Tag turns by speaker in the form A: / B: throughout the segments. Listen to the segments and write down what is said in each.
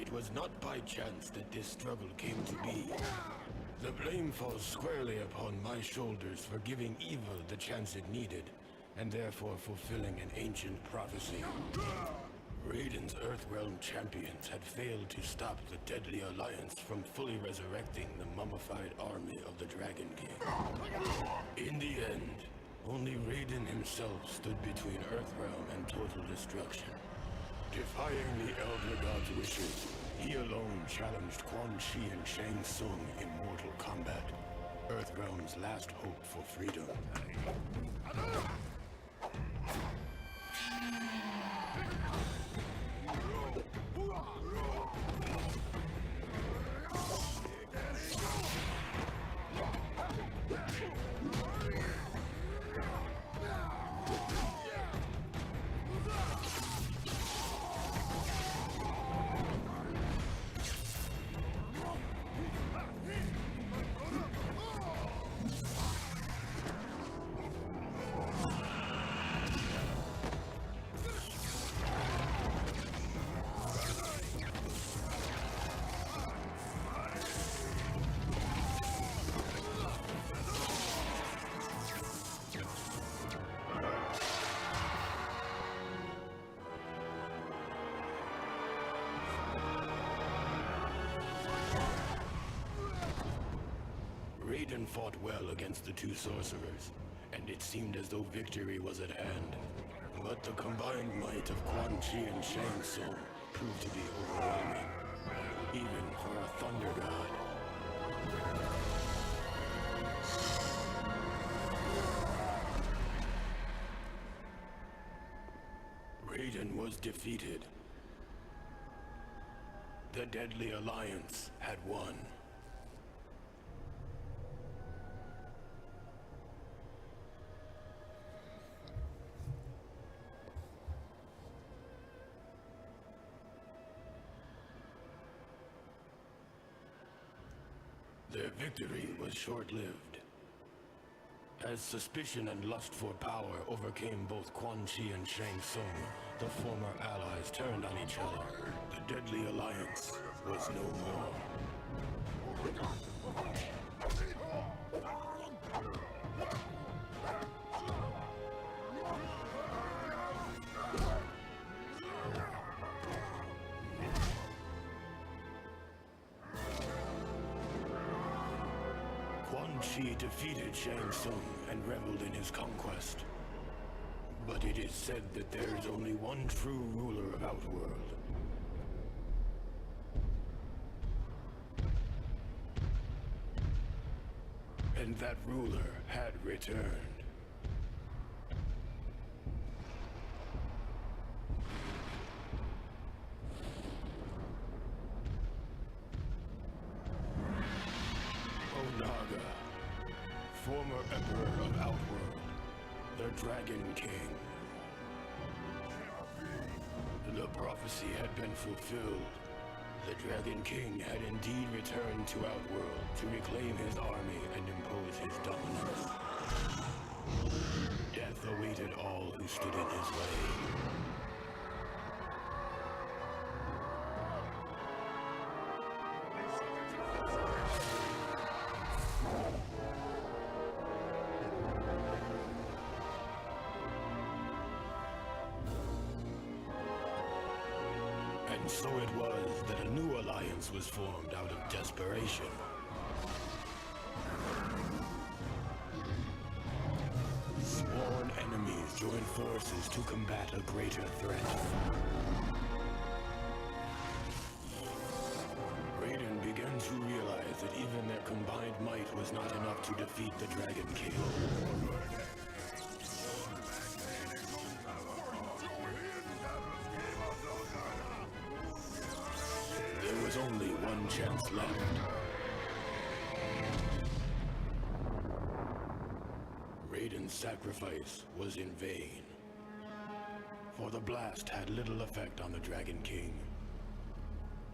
A: It was not by chance that this struggle came to be. The blame falls squarely upon my shoulders for giving evil the chance it needed, and therefore fulfilling an ancient prophecy. Raiden's Earthrealm champions had failed to stop the Deadly Alliance from fully resurrecting the mummified army of the Dragon King. In the end, only Raiden himself stood between Earthrealm and total destruction. Defying the Elder God's wishes, he alone challenged Quan Chi and Shang Tsung in Mortal Kombat, Earthrealm's last hope for freedom. Raiden fought well against the two sorcerers, and it seemed as though victory was at hand. But the combined might of Quan Chi and Shang Tsung proved to be overwhelming, even for a Thunder God. Raiden was defeated. The Deadly Alliance had won. Their victory was short-lived. As suspicion and lust for power overcame both Quan Chi and Shang Tsung, the former allies turned on each other. The Deadly Alliance was no more. Quan Chi defeated Shang Tsung and reveled in his conquest. But it is said that there is only one true ruler of Outworld. And that ruler had returned. Onaga, former Emperor of Outworld, the Dragon King. The prophecy had been fulfilled. The Dragon King had indeed returned to Outworld to reclaim his army and impose his dominance. Death awaited all who stood in his way. And so it was that a new alliance was formed out of desperation. Sworn enemies joined forces to combat a greater threat. Raiden began to realize that even their combined might was not enough to defeat the Dragon King. There was only one chance left. Raiden's sacrifice was in vain, for the blast had little effect on the Dragon King.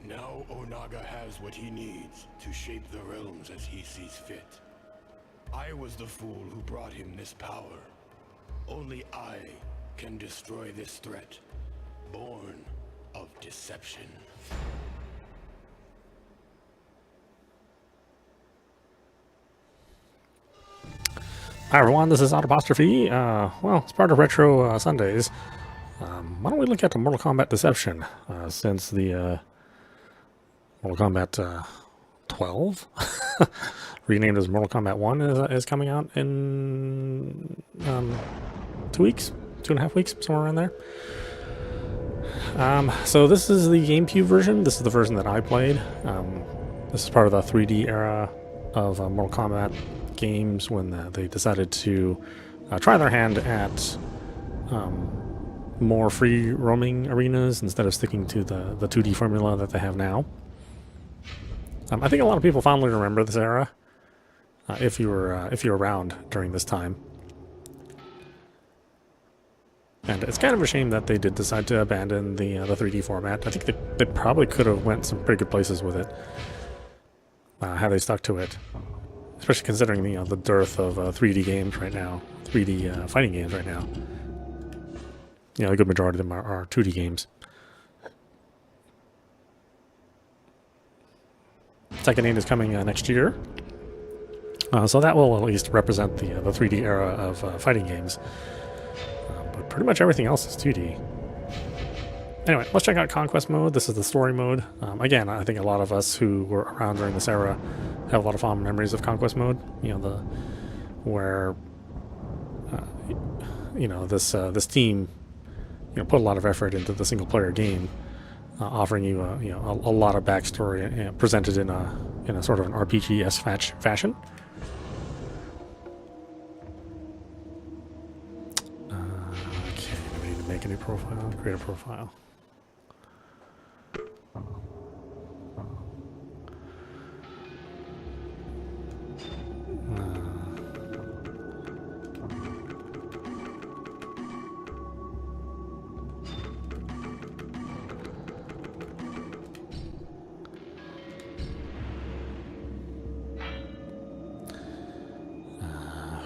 A: Now Onaga has what he needs to shape the realms as he sees fit. I was the fool who brought him this power. Only I can destroy this threat, born of deception.
B: Hi everyone, this is Autopostrophe. Well, it's part of Retro Sundays. Why don't we look at the Mortal Kombat Deception, since the Mortal Kombat 12, renamed as Mortal Kombat 1, is coming out in 2 weeks, 2.5 weeks, somewhere around there. So this is the GameCube version. This is the version that I played. This is part of the 3D era of Mortal Kombat games when they decided to try their hand at more free roaming arenas instead of sticking to the 2D formula that they have now. I think a lot of people fondly remember this era, if you were around during this time. And it's kind of a shame that they did decide to abandon the 3D format. I think they probably could have went some pretty good places with it had they stuck to it. Especially considering the dearth of 3D games right now, 3D fighting games right now. A good majority of them are 2D games. Second 8 is coming next year, so that will at least represent the 3D era of fighting games. But pretty much everything else is 2D. Anyway, let's check out Conquest mode. This is the story mode. Again, I think a lot of us who were around during this era have a lot of fond memories of Conquest mode. Where this team put a lot of effort into the single player game, offering you a lot of backstory presented in a sort of an RPG-esque fashion. Okay, we need to make a new profile, create a profile.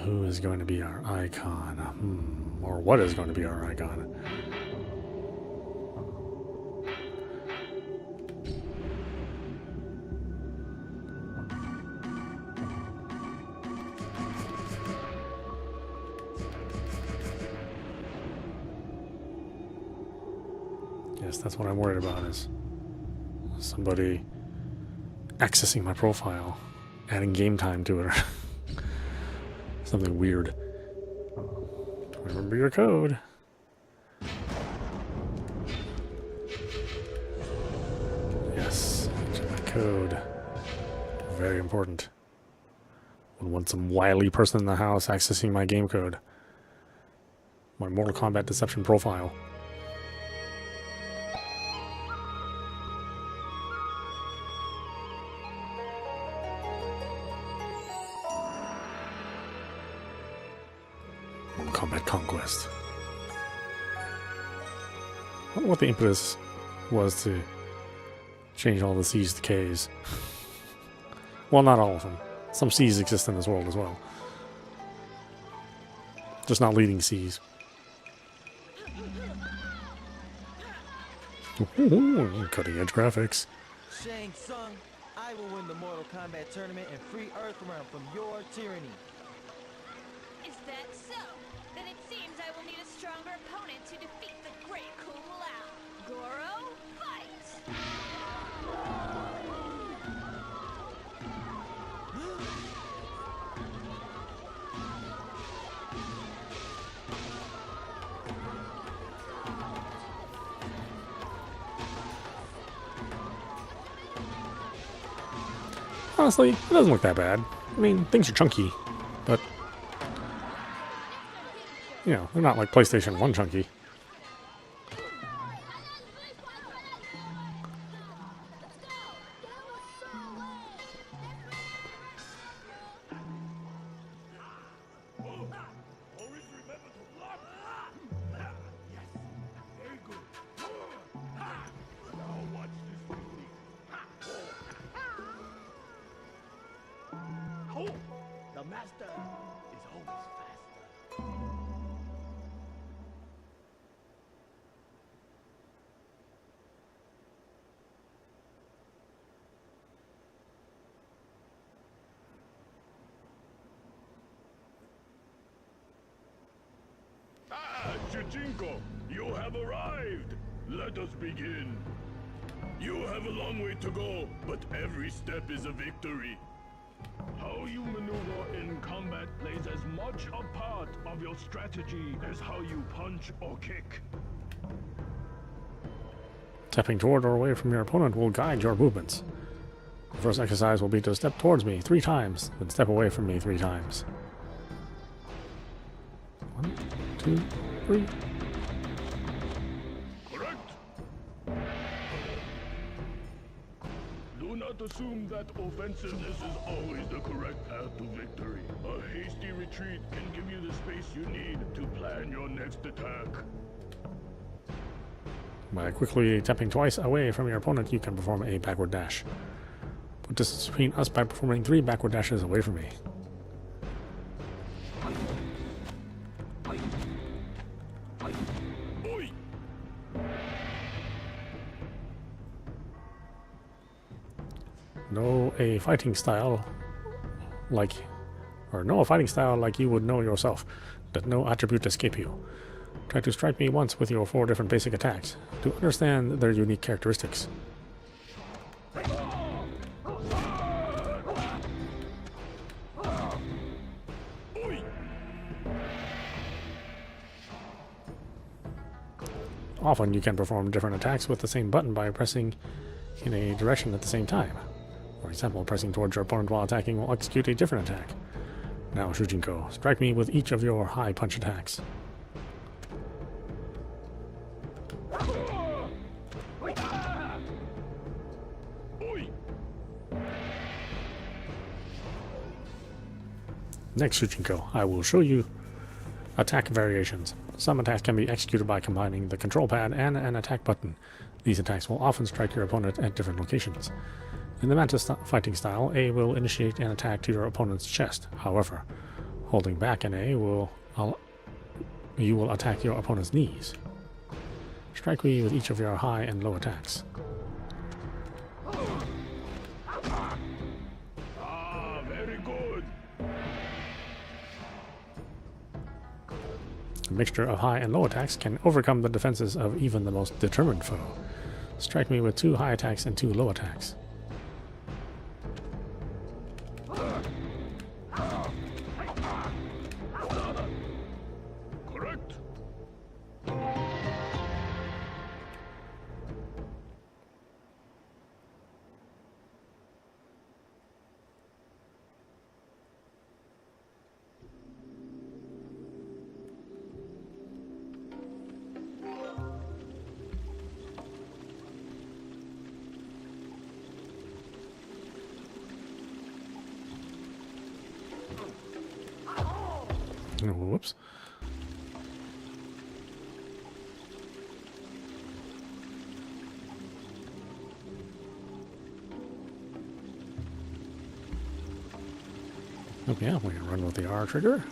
B: Who is going to be our icon? Or what is going to be our icon? Yes, that's what I'm worried about, is somebody accessing my profile, adding game time to it. Something weird. Remember your code. Yes, enter my code. Very important. Would want some wily person in the house accessing my game code. My Mortal Kombat Deception profile. Combat Conquest. I wonder what the impetus was to change all the C's to K's. Well, not all of them. Some C's exist in this world as well. Just not leading C's. Cutting edge graphics.
C: Shang Tsung, I will win the Mortal Kombat tournament and free Earthrealm from your tyranny.
D: Is that so? Then it seems I will need a stronger opponent to defeat the great Kung Lao. Goro, fight!
B: Honestly, it doesn't look that bad. I mean, things are chunky, but they're not like PlayStation 1 chunky.
C: The master is always faster.
E: Shujinko, you have arrived! Let us begin. You have a long way to go, but every step is a victory. How you maneuver in combat plays as much a part of your strategy as how you punch or kick.
B: Stepping toward or away from your opponent will guide your movements. The first exercise will be to step towards me 3 times, then step away from me 3 times. 1, 2, 3.
E: Correct. Do not assume that offensiveness is always the correct path to victory. A hasty retreat can give you the space you need to plan your next attack.
B: By quickly tapping twice away from your opponent, you can perform a backward dash. Put distance between us by performing 3 backward dashes away from me.
E: Oi!
B: Know a fighting style like you would know yourself. Let no attribute escape you. Try to strike me once with your 4 different basic attacks to understand their unique characteristics. Often you can perform different attacks with the same button by pressing in a direction at the same time. For example, pressing towards your opponent while attacking will execute a different attack. Now, Shujinko, strike me with each of your high punch attacks. Next, Shujinko, I will show you attack variations. Some attacks can be executed by combining the control pad and an attack button. These attacks will often strike your opponent at different locations. In the Mantis fighting style, A will initiate an attack to your opponent's chest. However, holding back an A you will attack your opponent's knees. Strike me with each of your high and low attacks.
E: Very good.
B: A mixture of high and low attacks can overcome the defenses of even the most determined foe. Strike me with 2 high attacks and 2 low attacks.
E: Correct.
B: Oh, whoops. Okay, I'm going to run with the R trigger.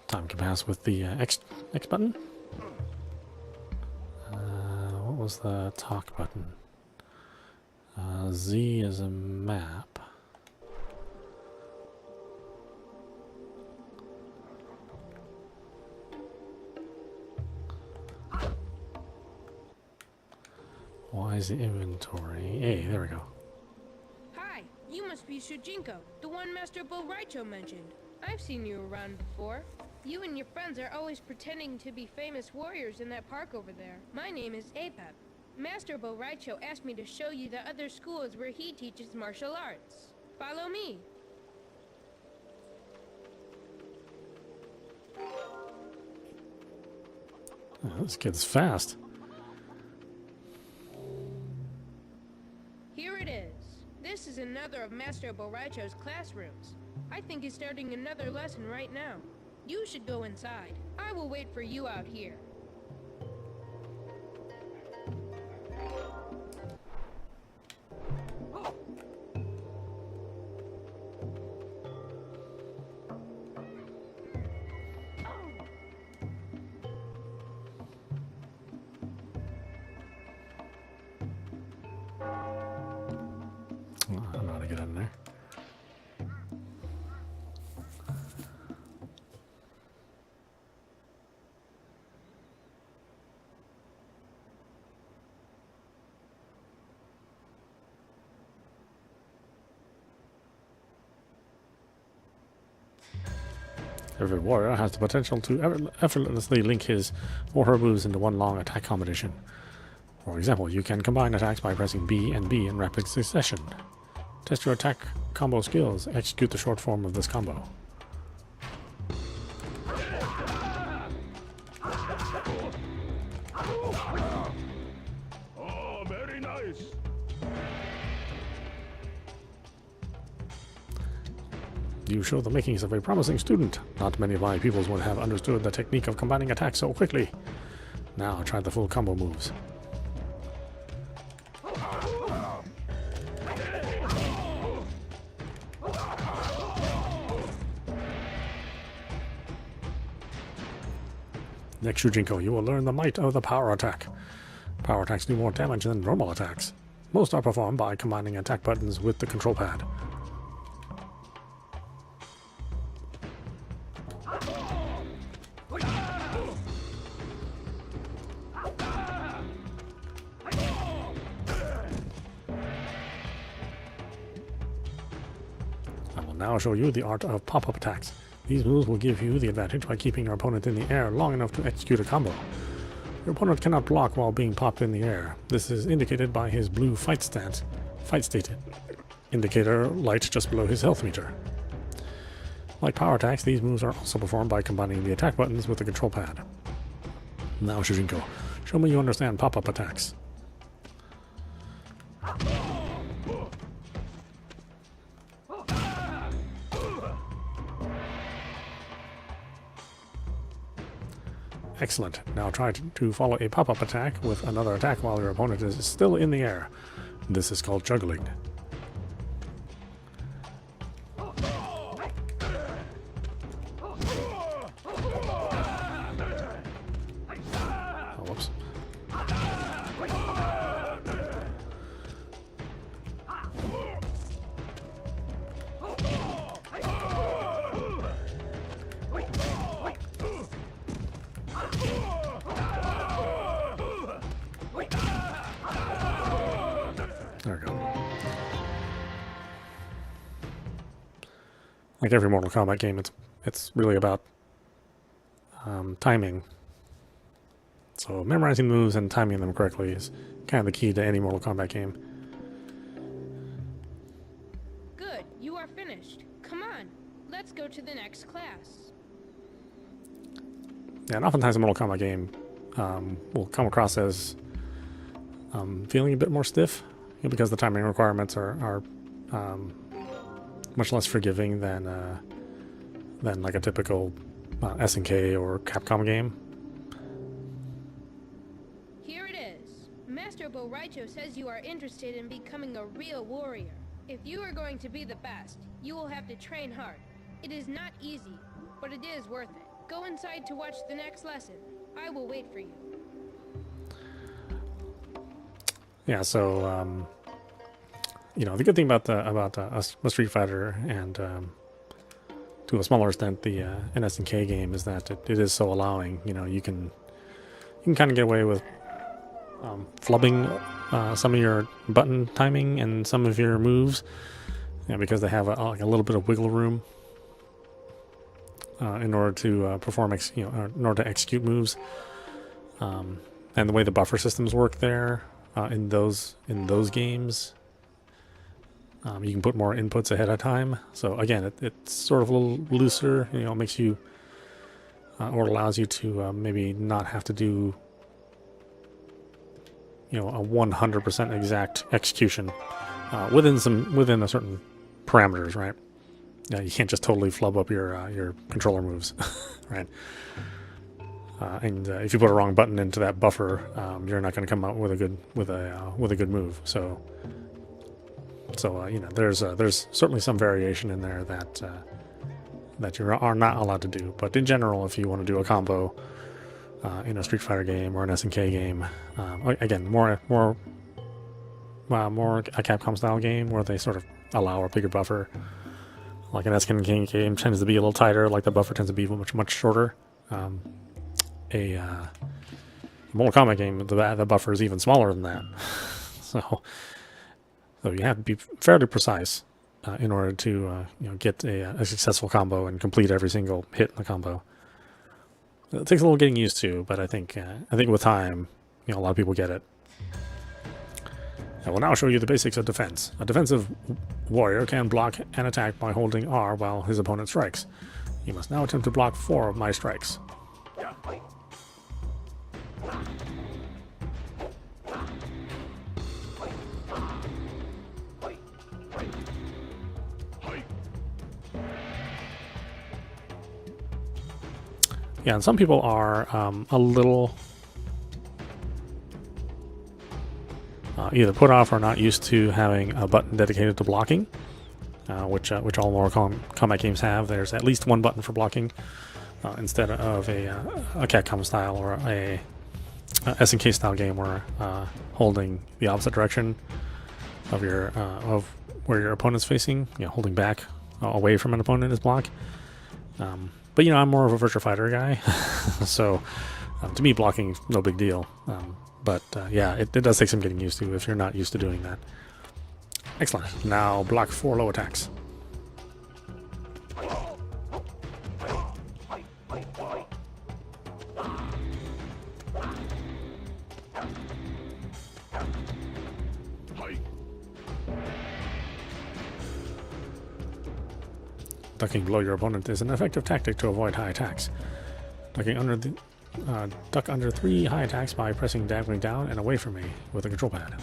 B: Time can pass with the X button. What was the talk button? Z is a map. Y is the inventory. A, there we go.
F: Hi, you must be Shujinko, the one Master Bo Raicho mentioned. I've seen you around before. You and your friends are always pretending to be famous warriors in that park over there. My name is Apep. Master Bo Raicho asked me to show you the other schools where he teaches martial arts. Follow me.
B: Oh, this kid's fast.
F: Here it is. This is another of Master Bo Raicho's classrooms. I think he's starting another lesson right now. You should go inside. I will wait for you out here.
B: Every warrior has the potential to effortlessly link his or her moves into one long attack combination. For example, you can combine attacks by pressing B and B in rapid succession. Test your attack combo skills. Execute the short form of this combo.
E: Oh, very nice.
B: You show the makings of a promising student. Not many of my pupils would have understood the technique of combining attacks so quickly. Now try the full combo moves. Next Shujinko, you will learn the might of the power attack. Power attacks do more damage than normal attacks. Most are performed by combining attack buttons with the control pad. I will now show you the art of pop-up attacks. These moves will give you the advantage by keeping your opponent in the air long enough to execute a combo. Your opponent cannot block while being popped in the air. This is indicated by his blue fight state indicator light just below his health meter. Like power attacks, these moves are also performed by combining the attack buttons with the control pad. Now Shujinko, show me you understand pop-up attacks. Excellent. Now try to follow a pop-up attack with another attack while your opponent is still in the air. This is called juggling. Oh, whoops. There we go. Like every Mortal Kombat game, it's really about timing. So memorizing moves and timing them correctly is kind of the key to any Mortal Kombat game.
F: Good, you are finished. Come on, let's go to the next class.
B: Yeah, and oftentimes a Mortal Kombat game will come across as feeling a bit more stiff, because the timing requirements are much less forgiving than like a typical SNK or Capcom game.
F: Here it is. Master Bo Raicho says you are interested in becoming a real warrior. If you are going to be the best, you will have to train hard. It is not easy, but it is worth it. Go inside to watch the next lesson. I will wait for you.
B: Yeah, so the good thing about a Street Fighter and to a smaller extent the an SNK game is that it is so allowing. You can kind of get away with flubbing some of your button timing and some of your moves, because they have a little bit of wiggle room in order to perform in order to execute moves, and the way the buffer systems work there. In those games, you can put more inputs ahead of time. So again, it's sort of a little looser. It makes you or allows you to maybe not have to do a 100% exact execution within a certain parameters, right? You can't just totally flub up your controller moves, right? And if you put a wrong button into that buffer, you're not going to come out with a good move. So there's certainly some variation in there that you are not allowed to do. But in general, if you want to do a combo in a Street Fighter game or an SNK game, again, more a Capcom style game where they sort of allow a bigger buffer. Like an SNK game tends to be a little tighter. Like the buffer tends to be much shorter. A Mortal Kombat game, the buffer is even smaller than that. so you have to be fairly precise in order to get a successful combo and complete every single hit in the combo. It takes a little getting used to, but I think with time, a lot of people get it. I will now show you the basics of defense. A defensive warrior can block an attack by holding R while his opponent strikes. You must now attempt to block 4 of my strikes. Yeah, and some people are a little either put off or not used to having a button dedicated to blocking, which all Mortal Kombat games have. There's at least one button for blocking instead of a Capcom style or a SNK style game where holding the opposite direction of your of where your opponent's facing, holding back away from an opponent is block. But I'm more of a Virtua Fighter guy, so to me blocking's no big deal. But yeah, it does take some getting used to if you're not used to doing that. Excellent. Now block 4 low attacks. Ducking below your opponent is an effective tactic to avoid high attacks. Duck under 3 high attacks by pressing diagonally down and away from me with a control pad.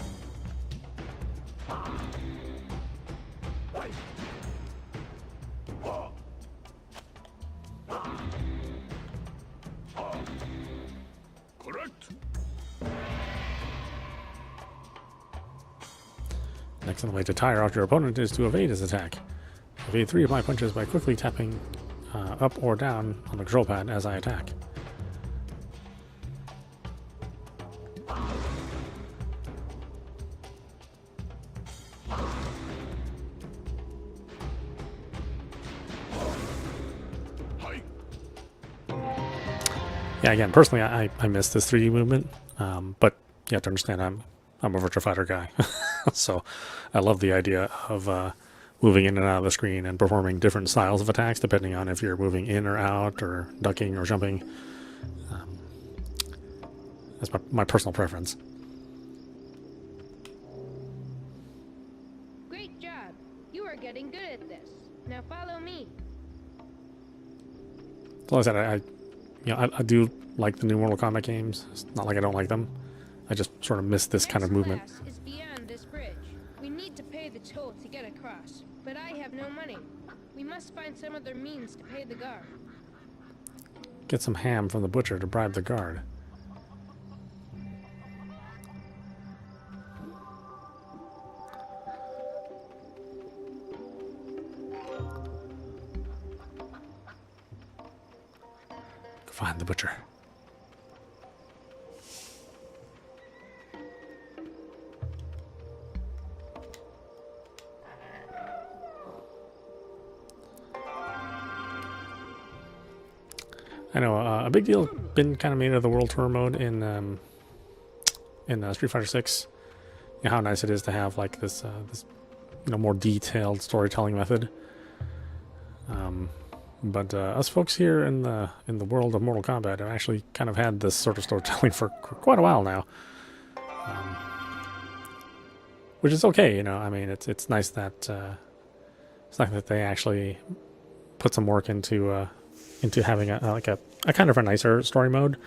E: Correct.
B: Next on the way to tire out your opponent is to evade his attack. Evade 3 of my punches by quickly tapping up or down on the control pad as I attack. Yeah, again, personally, I miss this 3D movement, but you have to understand I'm a Virtua Fighter guy, so I love the idea of moving in and out of the screen and performing different styles of attacks depending on if you're moving in or out or ducking or jumping. That's my personal preference.
F: Great job. You are getting good at this. Now follow me.
B: So like I said, I do like the new Mortal Kombat games. It's not like I don't like them. I just sort of miss this kind of movement.
F: Next class is beyond this bridge. We need to pay the toll to get across, but I have no money. We must find some other means to pay the guard.
B: Get some ham from the butcher to bribe the guard. Find the butcher. I know a big deal been kind of made of the World Tour mode in Street Fighter 6. How nice it is to have like this more detailed storytelling method. But us folks here in the world of Mortal Kombat have actually kind of had this sort of storytelling for quite a while now, which is okay. I mean, it's nice that they actually put some work into having a kind of a nicer story mode.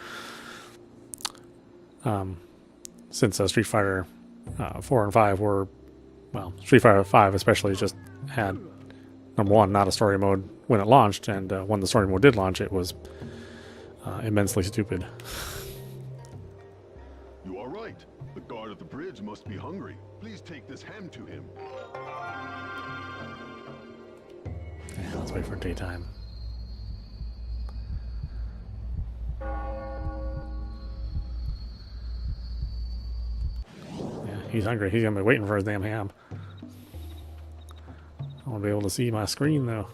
B: Since Street Fighter 4 and 5 were, well, Street Fighter 5 especially just had, number one, not a story mode when it launched, and when the story mode did launch, it was immensely stupid.
E: You are right. The guard at the bridge must be hungry. Please take this ham to him.
B: Yeah, let's wait for daytime. Yeah, he's hungry. He's gonna be waiting for his damn ham. I won't be able to see my screen though.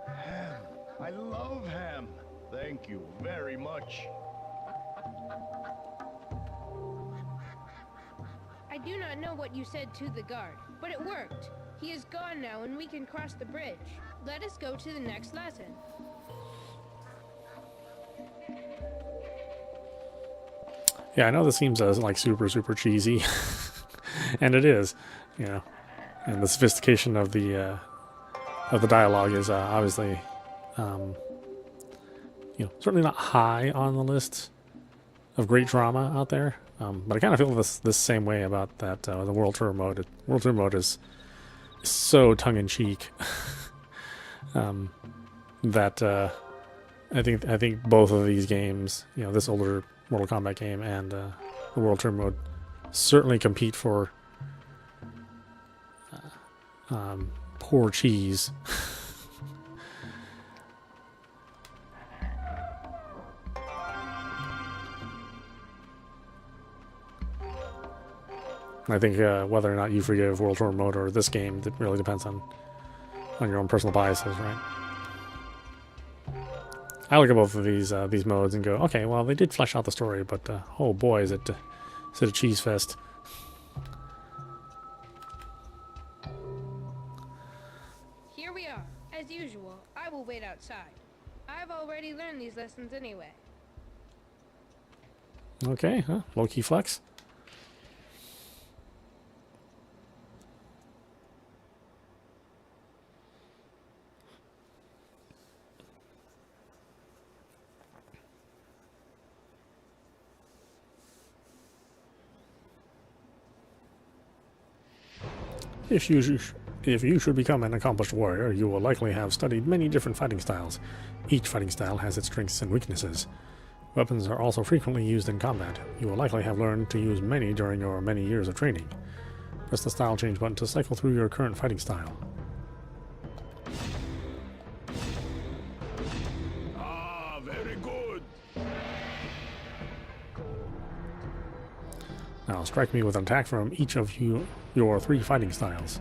E: Ham. I love ham. Thank you very much.
F: do not know what you said to the guard, but it worked. He is gone now and we can cross the bridge. Let us go to the next lesson.
B: Yeah, I know this seems like super cheesy, and it is, you know, and the sophistication of the dialogue is obviously, you know, certainly not high on the list of great drama out there. But I kind of feel this same way about that the World Tour mode. World Tour mode is so tongue in cheek that I think both of these games, you know, this older Mortal Kombat game and the World Tour mode, certainly compete for poor cheese. I think whether or not you forgive World Tour mode or this game, it really depends on your own personal biases, right? I look at both of these modes and go, okay, well, they did flesh out the story, but oh boy, is it a cheese fest.
F: Here we are. As usual, I will wait outside. I've already learned these lessons anyway.
B: Okay, huh? Low-key flex. If you should become an accomplished warrior, you will likely have studied many different fighting styles. Each fighting style has its strengths and weaknesses. Weapons are also frequently used in combat. You will likely have learned to use many during your many years of training. Press the style change button to cycle through your current fighting style.
E: Ah, very good.
B: Now strike me with an attack from each of your 3 fighting styles.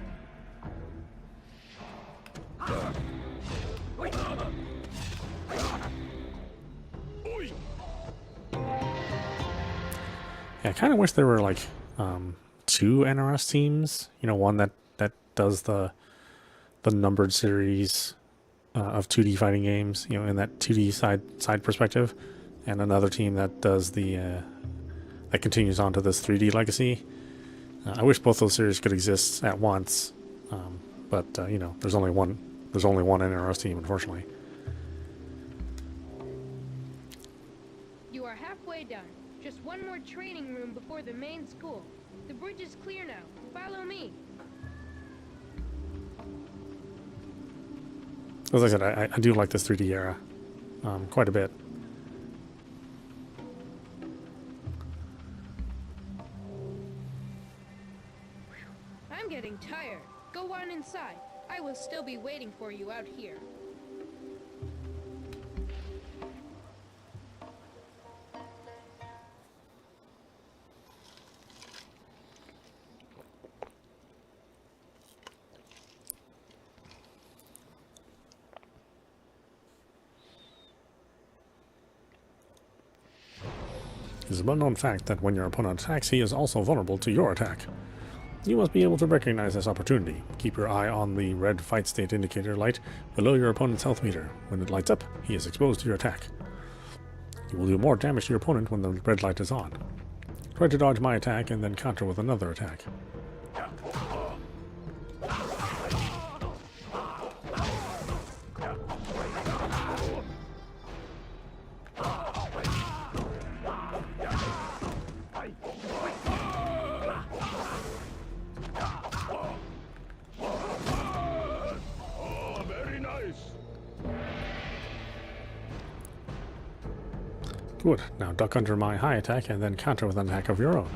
B: Yeah, I kind of wish there were like 2 NRS teams. You know, one that does the numbered series of 2D fighting games. You know, in that 2D side perspective, and another team that does the that continues on to this 3D legacy. I wish both those series could exist at once, but you know, there's only one NRS team, unfortunately.
F: You are halfway done. Just one more training room before the main school. The bridge is clear now. Follow me.
B: As I said, I do like this 3D era quite a bit.
F: I'm getting tired. Go on inside. I will still be waiting for you out here.
B: It is a well-known fact that when your opponent attacks, he is also vulnerable to your attack. You must be able to recognize this opportunity. Keep your eye on the red fight state indicator light below your opponent's health meter. When it lights up, he is exposed to your attack. You will do more damage to your opponent when the red light is on. Try to dodge my attack and then counter with another attack. Good. Now duck under my high attack and then counter with an attack of your own.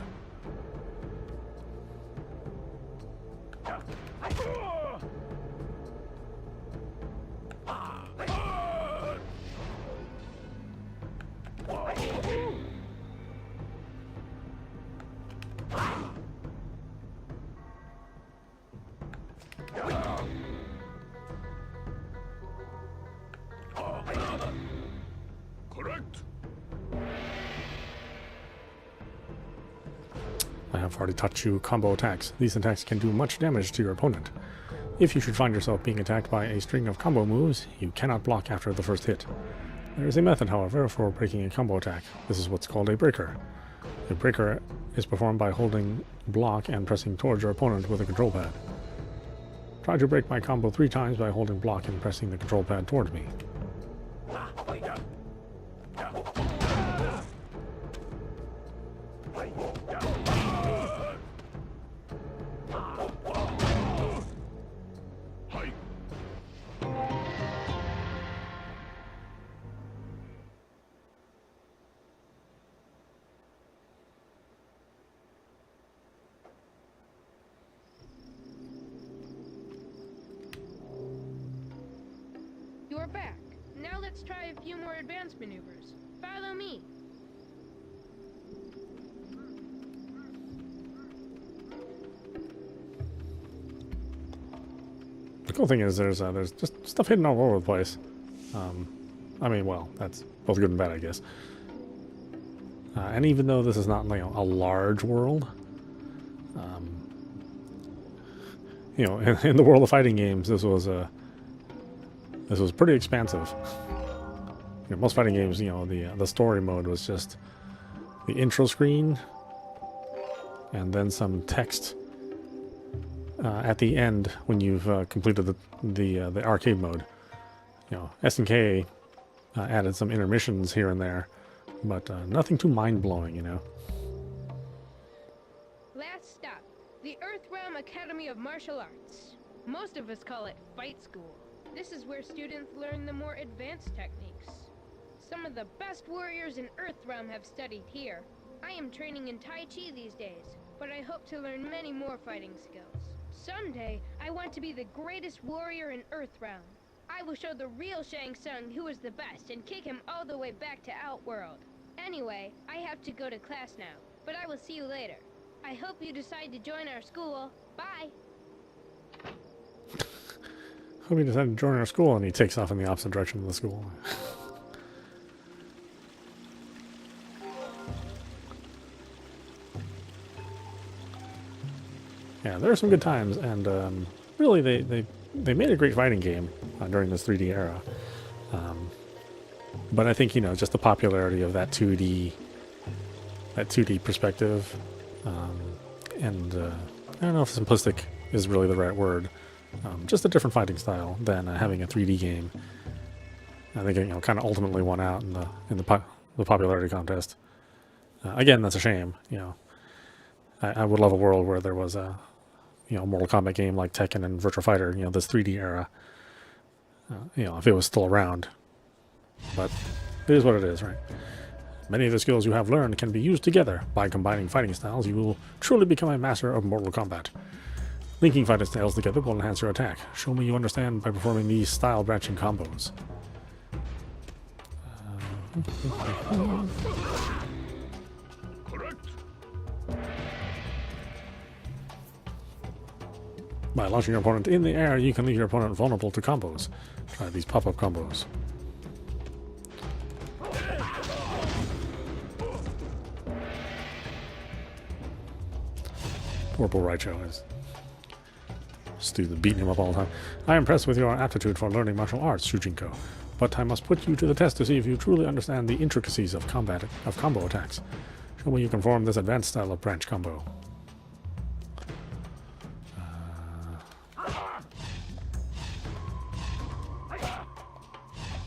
E: Correct.
B: I've already taught you combo attacks. These attacks can do much damage to your opponent. If you should find yourself being attacked by a string of combo moves, you cannot block after the first hit. There is a method, however, for breaking a combo attack. This is what's called a breaker. A breaker is performed by holding block and pressing towards your opponent with a control pad. Try to break my combo 3 times by holding block and pressing the control pad towards me.
F: You're back. Now let's try a few more advanced maneuvers. Follow me.
B: The cool thing is there's just stuff hidden all over the place. I mean, well, that's both good and bad, I guess. And even though this is not like a large world, you know, in the world of fighting games, this was pretty expansive. You know, most fighting games, you know, the story mode was just the intro screen and then some text at the end when you've completed the arcade mode. You know, SNK added some intermissions here and there, but nothing too mind-blowing, you know.
F: Last stop, the Earthrealm Academy of Martial Arts. Most of us call it Fight School. This is where students learn the more advanced techniques. Some of the best warriors in Earthrealm have studied here. I am training in Tai Chi these days, but I hope to learn many more fighting skills. Someday, I want to be the greatest warrior in Earthrealm. I will show the real Shang Tsung who is the best and kick him all the way back to Outworld. Anyway, I have to go to class now, but I will see you later. I hope you decide to join our school. Bye!
B: Hope you decided to join our school, and he takes off in the opposite direction of the school. Yeah, there are some good times, and really they made a great fighting game during this 3D era. But I think, you know, just the popularity of that 2D perspective, and I don't know if simplistic is really the right word. Just a different fighting style than having a 3D game. I think it, you know, kind of ultimately won out in the popularity contest. Again, that's a shame. You know, I would love a world where there was a, you know, Mortal Kombat game like Tekken and Virtua Fighter. You know, this 3D era. You know, if it was still around. But it is what it is, right? Many of the skills you have learned can be used together. By combining fighting styles, you will truly become a master of Mortal Kombat. Linking fighting styles together will enhance your attack. Show me you understand by performing these style branching combos.
E: Correct.
B: By launching your opponent in the air, you can leave your opponent vulnerable to combos. Try these pop-up combos. Poor Bull Raicho is student beating him up all the time. I am impressed with your aptitude for learning martial arts, Shujinko, but I must put you to the test to see if you truly understand the intricacies of combo attacks. Show me you can form this advanced style of branch combo.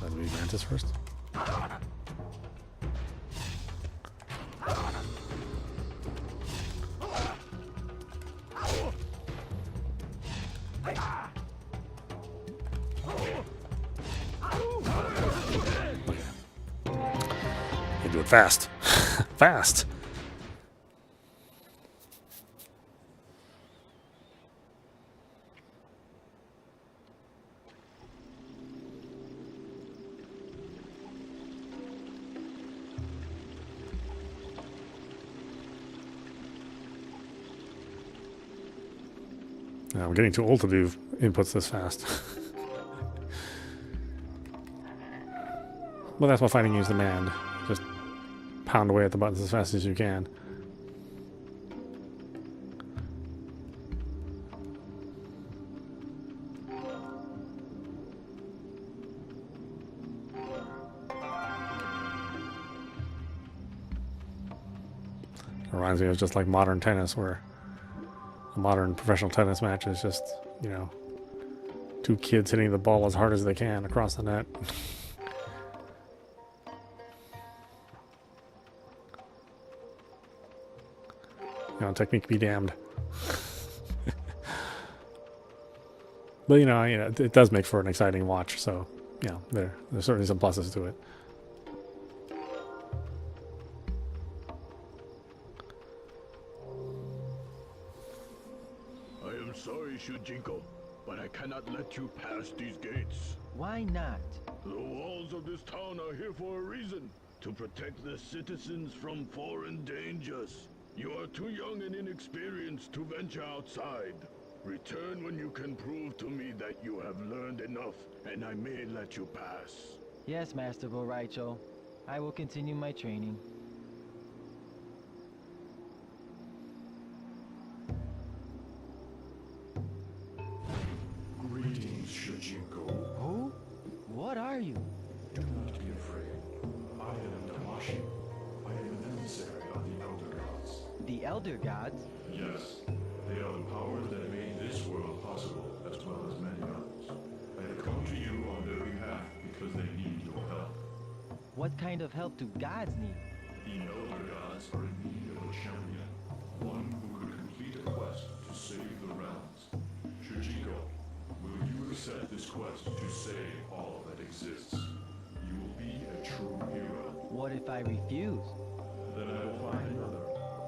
B: Let me Mantis first. You do it fast. Fast. Now, I'm getting too old to do inputs this fast. Well, that's what fighting games demand. Just pound away at the buttons as fast as you can. Reminds me of just like modern tennis, where a modern professional tennis match is just, you know, two kids hitting the ball as hard as they can across the net. You know, technique be damned. But you know, it does make for an exciting watch. So, you know, there's certainly some pluses to it.
E: I am sorry, Shujinko, but I cannot let you pass these gates.
C: Why not?
E: The walls of this town are here for a reason. To protect the citizens from foreign dangers. You are too young and inexperienced to venture outside. Return when you can prove to me that you have learned enough, and I may let you pass.
C: Yes, Master Boraicho. I will continue my training.
G: Greetings, Shujinko.
C: Who? What are you?
G: Do not be afraid. I am Damashi. I am an emissary of the Elder Gods.
C: The Elder Gods?
G: Yes, they are the powers that made this world possible, as well as many others. I have come to you on their behalf because they need your help.
C: What kind of help do gods need?
G: The Elder Gods are in need of a champion, one who could complete a quest to save the realms. Shujinko, will you accept this quest to save all that exists? You will be a true hero.
C: What if I refuse?
G: Then I will find another.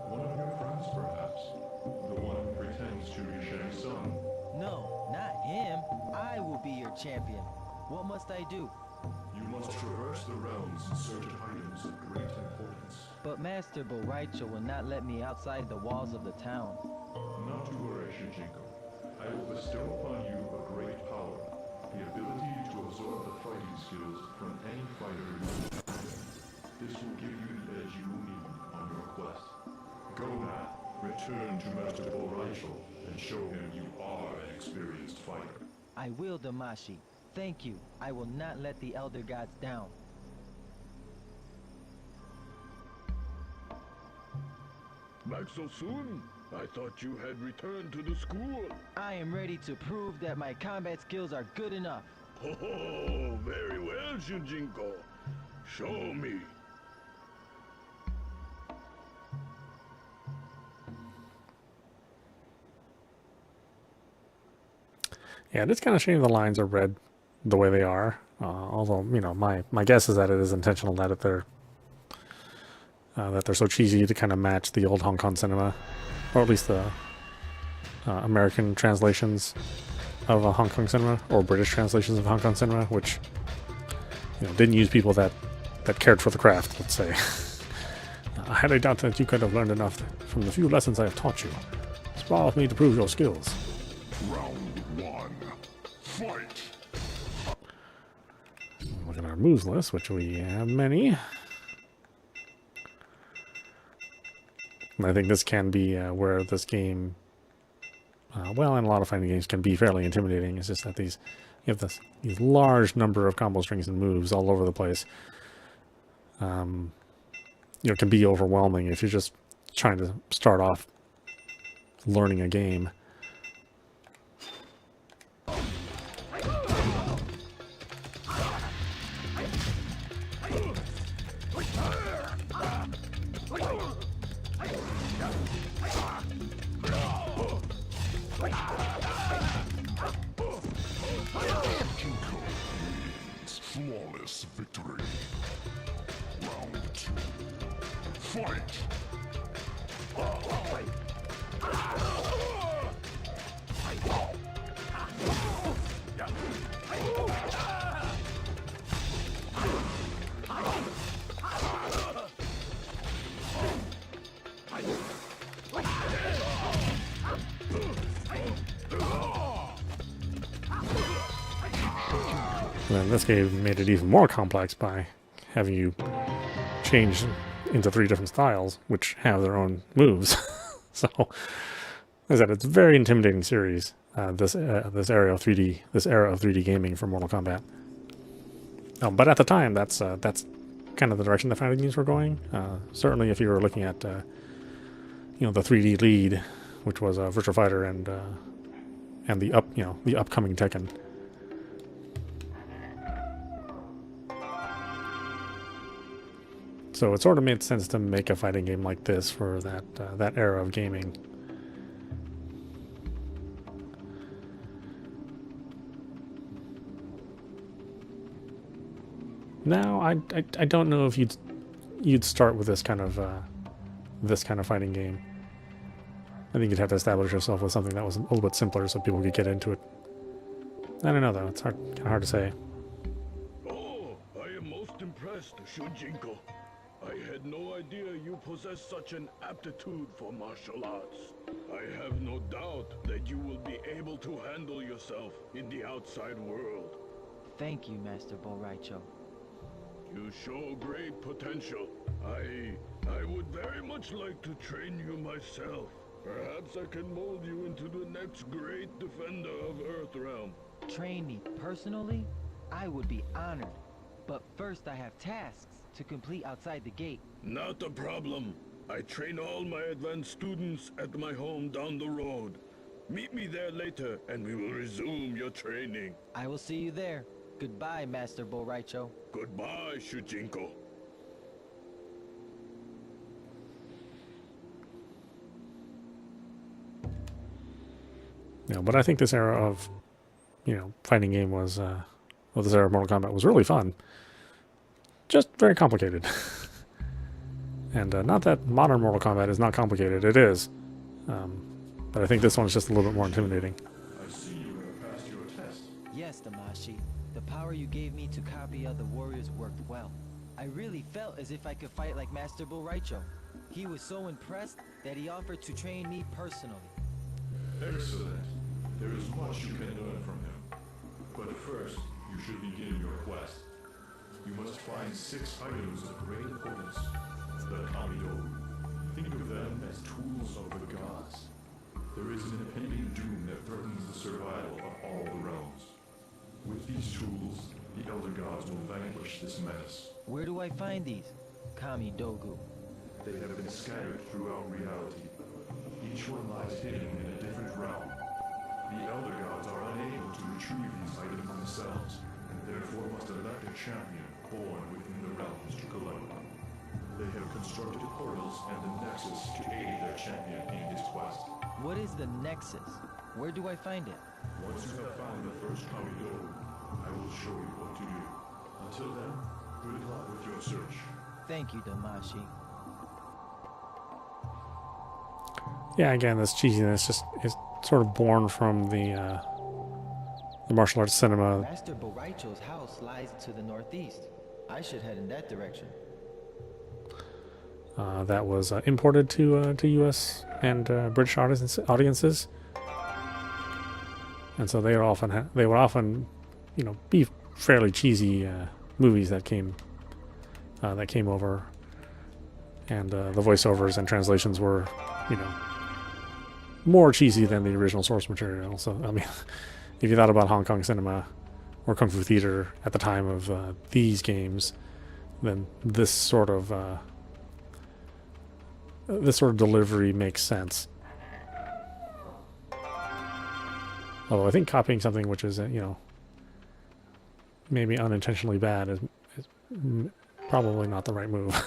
G: One of your friends, perhaps. The one who pretends to be Shang's son.
C: No, not him. I will be your champion. What must I do?
G: You must traverse the realms in search of items of great importance.
C: But Master Boraicho will not let me outside the walls of the town.
G: Not to worry, Shujinko. I will bestow upon you a great power. The ability to absorb the fighting skills from any fighter you encounter. This will give you the edge you need on your quest. Go now. Return to Master Boraicho and show him you are an experienced fighter.
C: I will, Damashi. Thank you. I will not let the Elder Gods down.
E: Back so soon? I thought you had returned to the school.
C: I am ready to prove that my combat skills are good enough.
E: Oh, very well, Shujinko. Show me.
B: Yeah, it's kind of shame the lines are read the way they are. Although, you know, my guess is that it is intentional, that they're so cheesy to kind of match the old Hong Kong cinema, or at least the American translations of Hong Kong cinema, or British translations of Hong Kong cinema, which, you know, didn't use people that cared for the craft, let's say. I had a doubt that you could have learned enough from the few lessons I have taught you. Spar with me to prove your skills.
E: Round one. Fight!
B: Look at our moves list, which we have many. And I think this can be where this game, well, and a lot of fighting games can be fairly intimidating. It's just that you have these large number of combo strings and moves all over the place. You know, it can be overwhelming if you're just trying to start off learning a game.
E: Flawless victory. Round two. Fight!
B: And then this game made it even more complex by having you change into 3 different styles, which have their own moves. So, as I said, it's a very intimidating series. This era of 3D gaming for Mortal Kombat. But at the time, that's kind of the direction the fighting games were going. Certainly, if you were looking at the 3D lead, which was Virtua Fighter and the upcoming Tekken. So it sort of made sense to make a fighting game like this for that era of gaming. Now, I don't know if you'd start with this kind of fighting game. I think you'd have to establish yourself with something that was a little bit simpler so people could get into it. I don't know though; it's kind of hard to say.
E: Oh, I am most impressed, Shujinko. I had no idea you possess such an aptitude for martial arts. I have no doubt that you will be able to handle yourself in the outside world.
C: Thank you, Master Boraicho.
E: You show great potential. I would very much like to train you myself. Perhaps I can mold you into the next great defender of Earthrealm.
C: Train me personally? I would be honored. But first I have tasks to complete outside the gate.
E: Not a problem. I train all my advanced students at my home down the road. Meet me there later and we will resume your training.
C: I will see you there. Goodbye, Master Boraicho.
E: Goodbye, Shujinko.
B: But I think this era of, fighting game was, this era of Mortal Kombat was really fun. Just very complicated. And not that modern Mortal Kombat is not complicated, it is. But I think this one's just a little bit more intimidating.
G: I see you have passed your test.
C: Yes, Damashi. The power you gave me to copy other warriors worked well. I really felt as if I could fight like Master Boraicho. He was so impressed that he offered to train me personally.
G: Excellent. There is much you can learn from him. But first, you should begin your quest. You must find 6 items of great importance. The Kamido. Think of them as tools of the gods. There is an impending doom that threatens the survival of all the realms. With these tools, the Elder Gods will vanquish this menace.
C: Where do I find these? Kamidogu.
G: They have been scattered throughout reality. Each one lies hidden in a different realm. The Elder Gods are unable to retrieve these items themselves, and therefore must elect a champion born within the realms to collect them. They have constructed portals and the Nexus to aid their champion in his quest.
C: What is the Nexus? Where do I find it?
G: Once you have found the first Kamido, I will show you what to do. Until then, good luck with your search.
C: Thank you, Damashi.
B: Yeah, again, this cheesiness is sort of born from the martial arts cinema.
C: Master Boraicho's house lies to the northeast. I should head in that direction.
B: That was imported to U.S. and British audiences, and so they would often, be fairly cheesy movies that came over, and the voiceovers and translations were, more cheesy than the original source material. So, I mean, if you thought about Hong Kong cinema or Kung Fu theater at the time of these games, then this sort of delivery makes sense. Although I think copying something which is, maybe unintentionally bad is probably not the right move.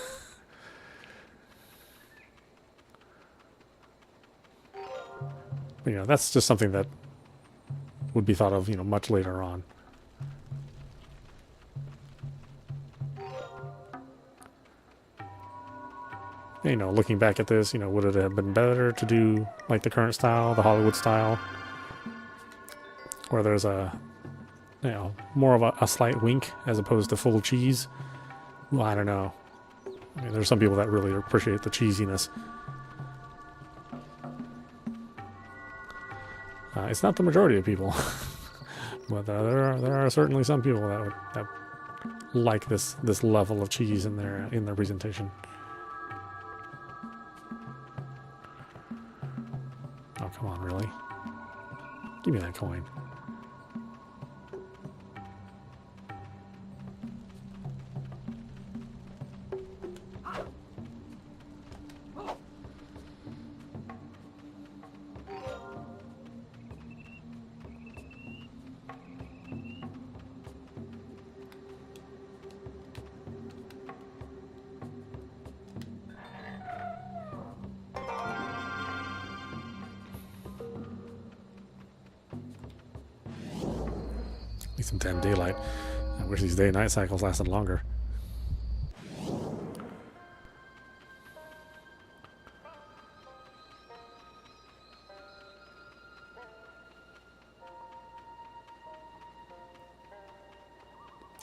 B: But, that's just something that would be thought of, much later on. Looking back at this, would it have been better to do like the current style, the Hollywood style, where there's a, more of a slight wink as opposed to full cheese? Well, I don't know. I mean, there's some people that really appreciate the cheesiness. It's not the majority of people, but there are certainly some people that like this level of cheese in their presentation. Oh, come on, really? Give me that coin. At least in 10 daylight. I wish these day and night cycles lasted longer.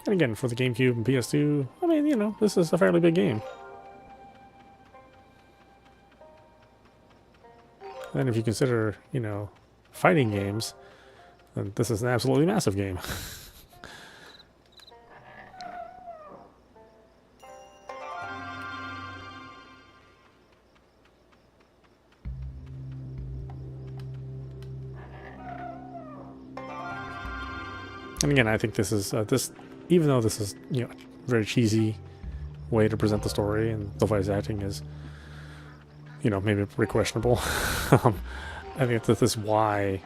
B: And again, for the GameCube and PS2, I mean, you know, this is a fairly big game. And if you consider, you know, fighting games, then this is an absolutely massive game. And again, I think this is even though this is, you know, a very cheesy way to present the story, and the voice acting is, you know, maybe pretty questionable. I think that this is why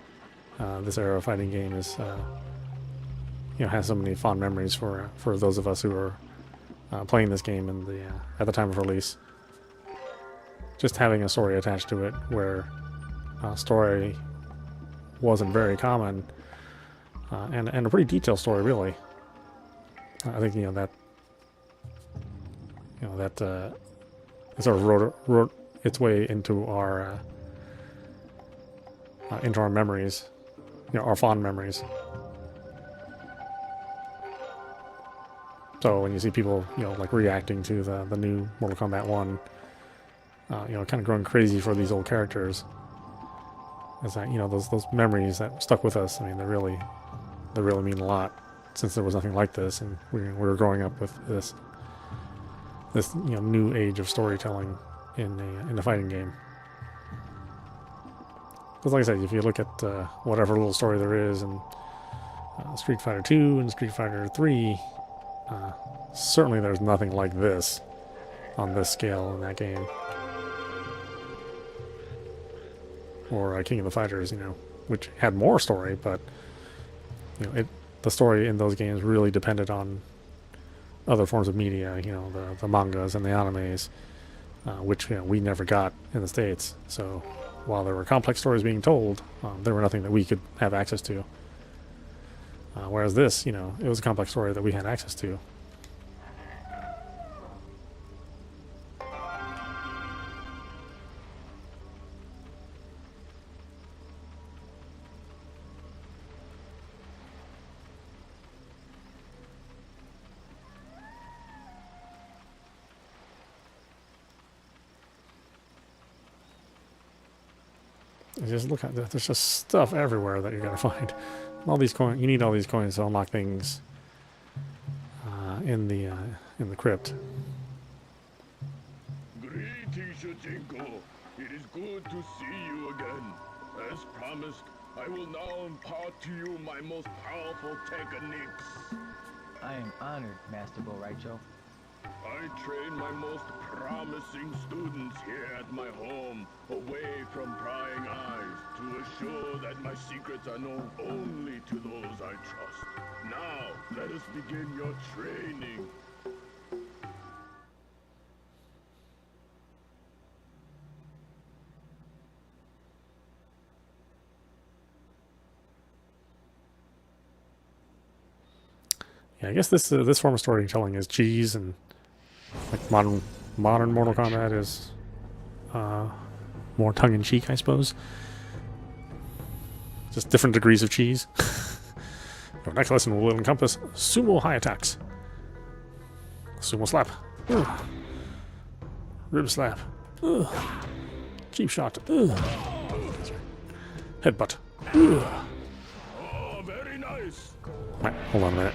B: this era of fighting game is, you know, has so many fond memories for those of us who are playing this game in the at the time of release. Just having a story attached to it, where story wasn't very common, and a pretty detailed story, really. I think, you know, that it sort of wrote its way into our memories, you know, our fond memories. So when you see people, you know, like reacting to the new Mortal Kombat 1, you know, kind of going crazy for these old characters, is that, you know, those memories that stuck with us. I mean, they really mean a lot, since there was nothing like this, and we were growing up with this you know, new age of storytelling in a fighting game. Because like I said, if you look at whatever little story there is in Street Fighter 2 and Street Fighter 3, certainly there's nothing like this on this scale in that game. Or King of the Fighters, you know, which had more story, but, you know, the story in those games really depended on other forms of media, you know, the mangas and the animes, which, you know, we never got in the States. So while there were complex stories being told, there were nothing that we could have access to. Whereas this, you know, it was a complex story that we had access to. Just look at that. There's just stuff everywhere that you're gonna find. All these coins. You need all these coins to unlock things in the crypt.
E: Greetings, Shujinko. It is good to see you again. As promised, I will now impart to you my most powerful techniques.
C: I am honored, Master Bo Raicho.
E: I train my most promising students here at my home, away from prying eyes, to assure that my secrets are known only to those I trust. Now, let us begin your training.
B: Yeah, I guess this form of storytelling is cheese, and like modern Mortal Kombat is more tongue-in-cheek, I suppose. Just different degrees of cheese. Your next lesson will encompass sumo high attacks, sumo slap, rib slap, cheap shot, headbutt.
E: Oh, very nice.
B: Right, hold on a minute.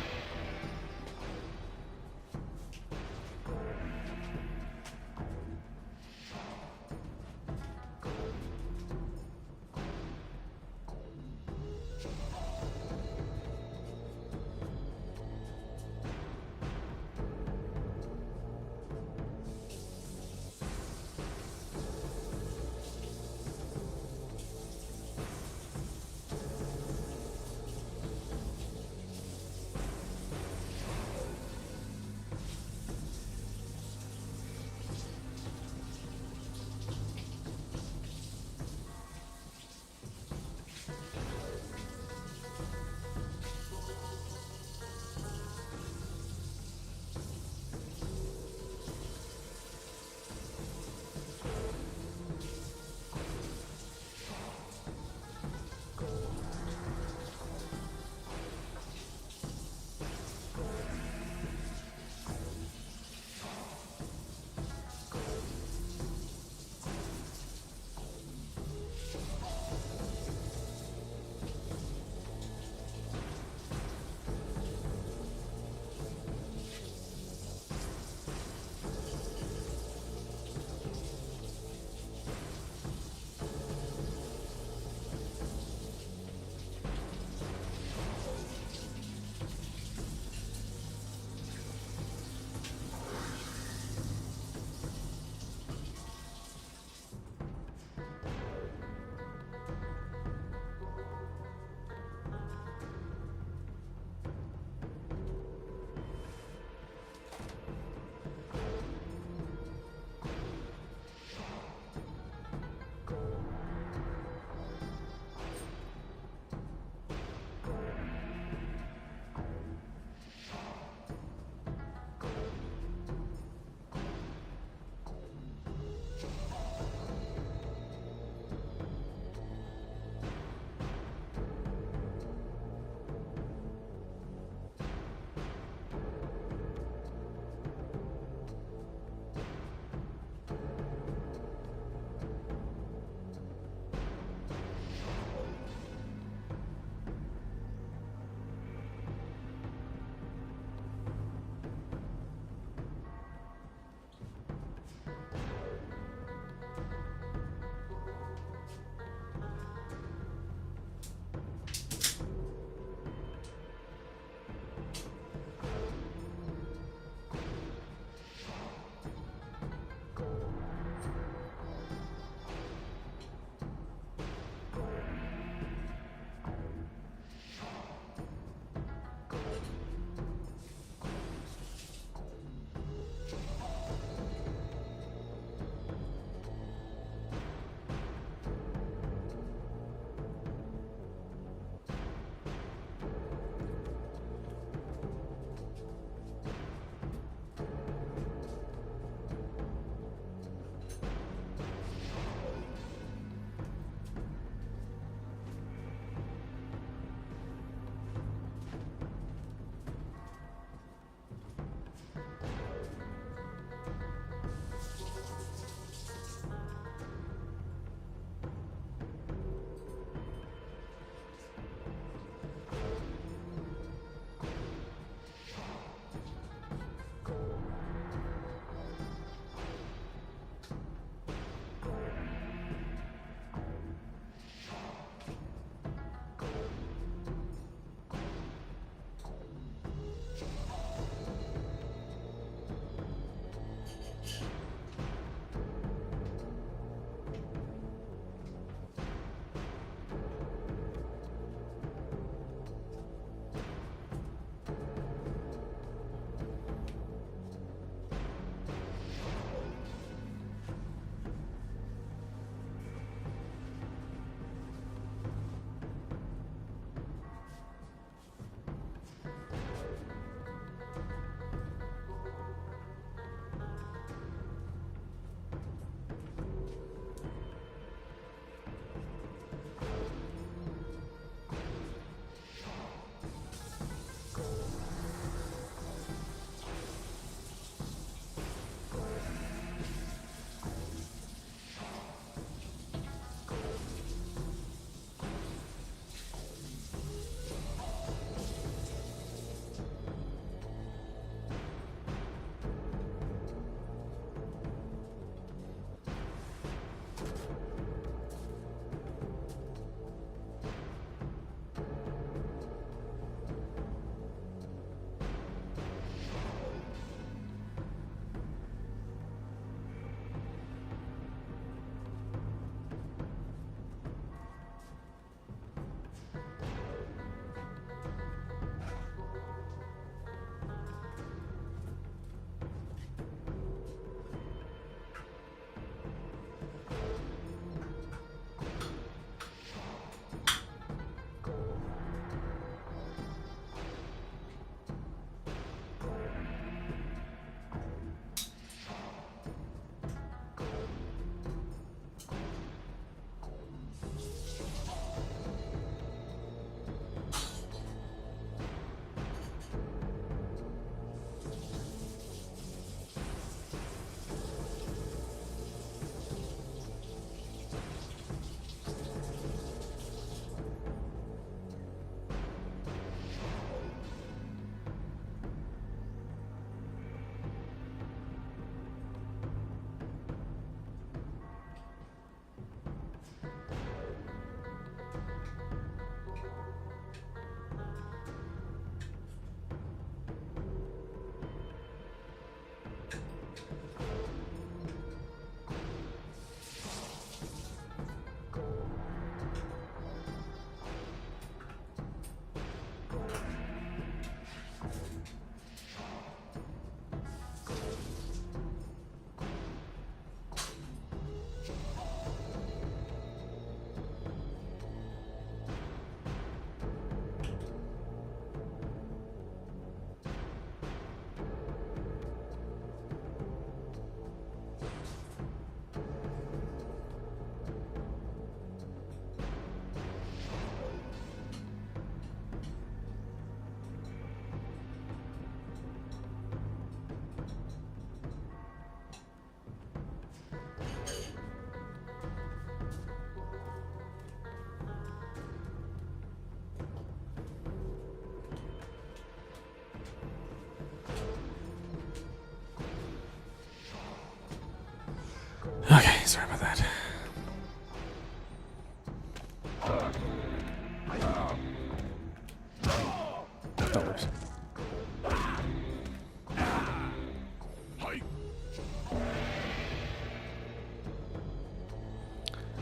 B: colors.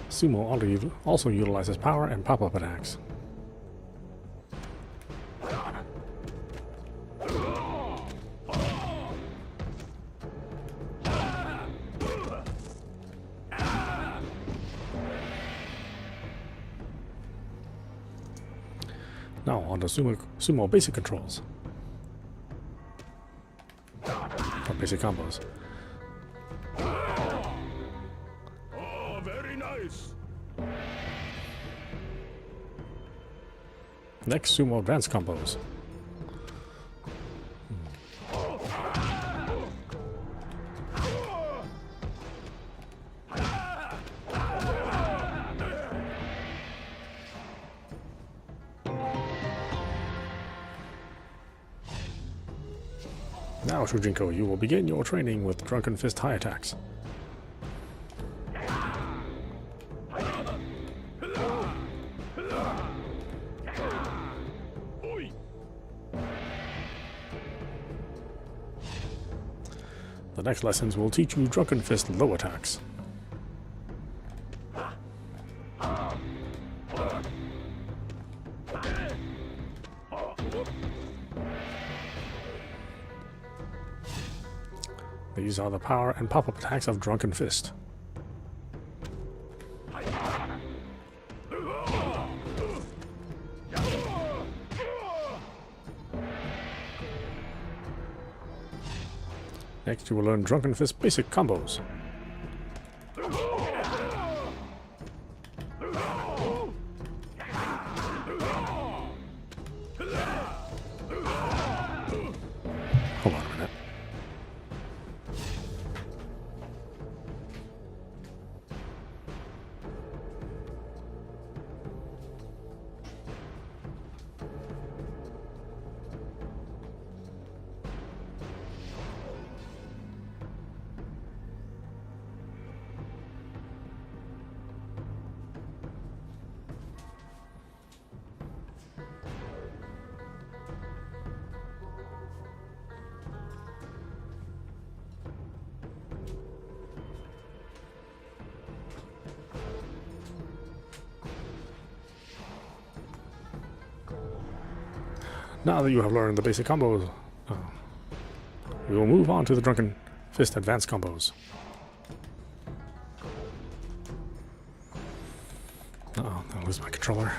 B: Sumo also utilizes power and pop-up attacks. Now on to Sumo basic controls. Or basic combos.
E: Oh, very nice.
B: Next, Sumo advanced combos. Now, Shujinko, you will begin your training with Drunken Fist high attacks. The next lessons will teach you Drunken Fist low attacks. These are the power and pop-up attacks of Drunken Fist. Next, you will learn Drunken Fist basic combos. Hold on a minute. Now that you have learned the basic combos, we will move on to the Drunken Fist advanced combos. Uh-oh, I lose my controller.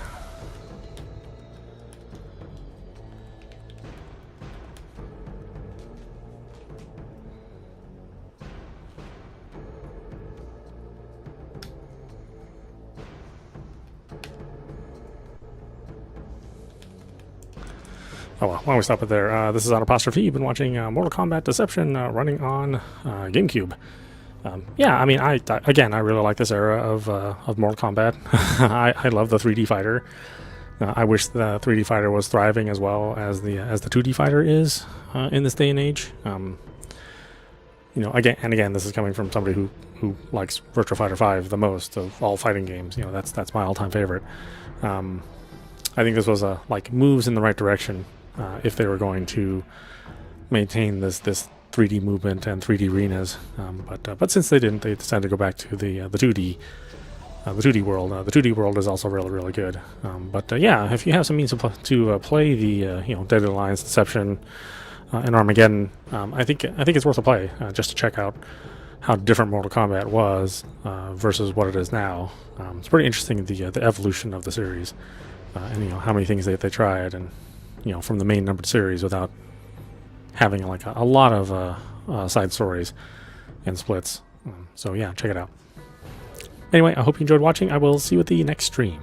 B: Oh well, why don't we stop it there? This is audap. You've been watching Mortal Kombat Deception running on GameCube. Yeah, I mean, I really like this era of Mortal Kombat. I love the 3D fighter. I wish the 3D fighter was thriving as well as the 2D fighter is in this day and age. You know, again, this is coming from somebody who likes Virtua Fighter 5 the most of all fighting games. You know, that's my all-time favorite. I think this was like moves in the right direction. If they were going to maintain this 3D movement and 3D arenas, but since they didn't, they decided to go back to the 2D world. The 2D world is also really good. Yeah, if you have some means to play the Deadly Alliance, Deception, and Armageddon, I think it's worth a play just to check out how different Mortal Kombat was versus what it is now. It's pretty interesting the evolution of the series, and how many things they tried, and from the main numbered series without having like a lot of side stories and splits. So yeah, check it out. Anyway, I hope you enjoyed watching. I will see you at the next stream.